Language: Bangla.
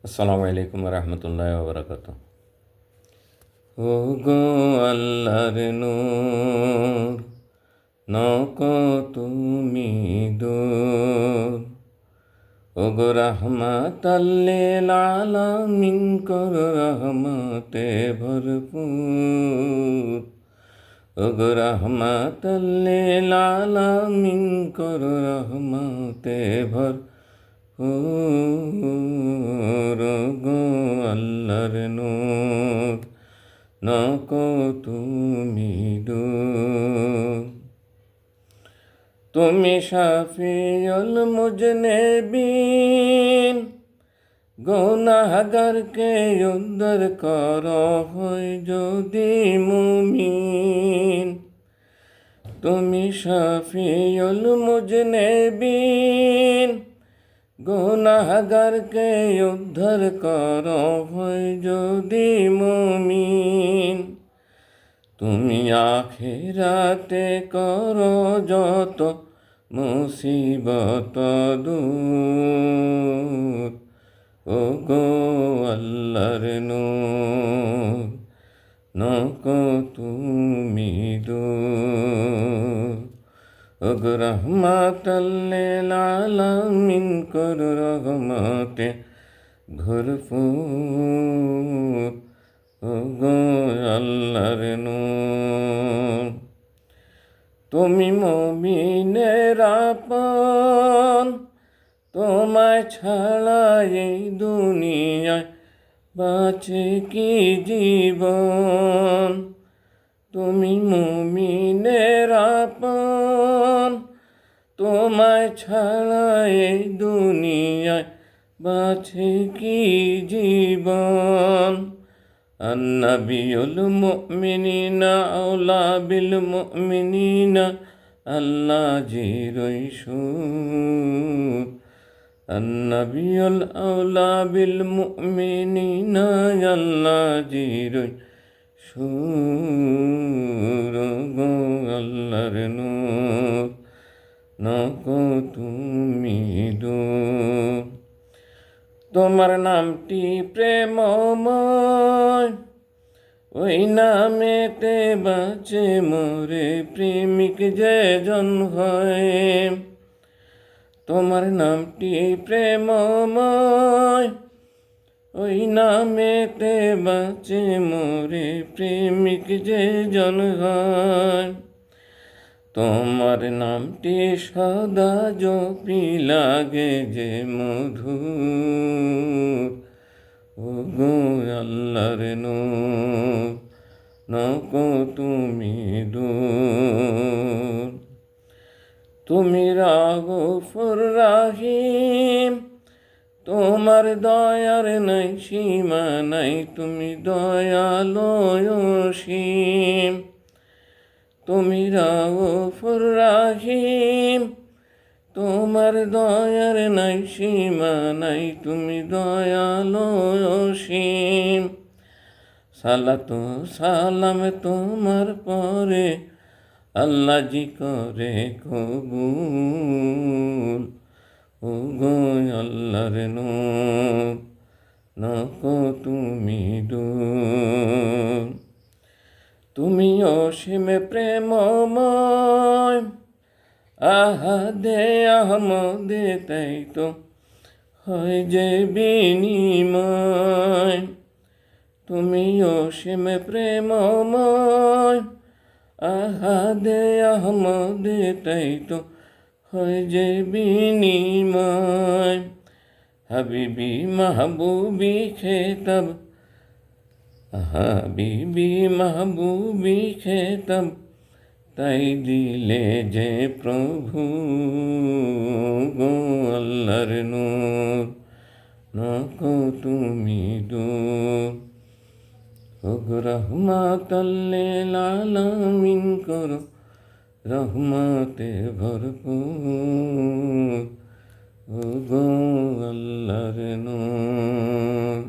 আসসালামু আলাইকুম রহমতুল্লাহ ওবরাকাত। ও গো আল্লাহর নূর, নক তুমি দূর। ও গো রহমাতাল্লিল আলামিন, কর রহমতে ভরপুর। ও গো রহমাতাল্লিল আলামিন, কর রহমতে ভরপুর। গো আল্লাহর নূর, নক তুমি দূর। তুমি শাফিউল মুজনিবিন, গুনাহগারকে উদ্ধার কর হয় যদি মুমিন। তুমি শাফিউল মুজনিবিন, গুনাহগারকে উদ্ধার কর হয় যদি মুমিন। তুমি আখিরাতে কর যত মুসিবত দূর। ও গো আল্লাহর নূর, নক তুমি দূর। ও গো রহমাতাল্লিল আলামিন, কর রহমতে ভরপুর। ও গো আল্লাহর নূর, তুমি মুমিনের আপন, তোমায় ছাড়া এই দুনিয়ায় বাঁচে কি জীবন। তুমি মুমিনের আপন, তোমায় ছাড়া এই দুনিয়ায় বাঁচে কি জীবন। আন্নাবিউল মুমিনিনা আওলা বিল মুমিনিনা, আল্লাহ জিরই সুর। আন্নাবিউল আওলা বিল মুমিনিনা, আল্লাহ জিরই সুর। গো আল্লাহর নূর, নক তুমি দূর। তোমার নামটি প্রেমময়, ওই নামেতে বাঁচে মোরে প্রেমিক যে জন হয়। তোমার নামটি প্রেমময়, ওই নামেতে বাঁচে মোরে প্রেমিক যে জন হয়। তোমার নামটি সদা জপি লাগে যে মধুর। ও গো আল্লাহর নূর, নক তুমি দূর। তুমি রাগফুর রাহিম, তোমার দয়ার নাই সীমা নাই, তুমি দয়ালু অসীম। তুমি রাগফুর রাহিম, তোমার দয়ার নাই সীমা নাই, তুমি দয়ালু অসীম। সালাত সালাম তোমার পরে, আল্লাহ জি করে কবুল। ও গো আল্লাহর নূর, নক তুমি দূর। তুমি অসীম প্রেমময়, আহাদে আহমদে তাই তো হয় যে বিনিময়। তুমি অসীম প্রেমময়, আহাদে আহমদে তাই তো হয় যে বিনিময়। হাবিবি মাহবুবি খেতাব, হাবিবি মাহবুবি খেতাব, তাই দিলে যে প্রভু। গো আল্লাহর নূর, নক তুমি দূর। ও গো রহমাতাল্লিল আলামিন, কর রহমতে ভরপুর। ও গো আল্লাহর নূর।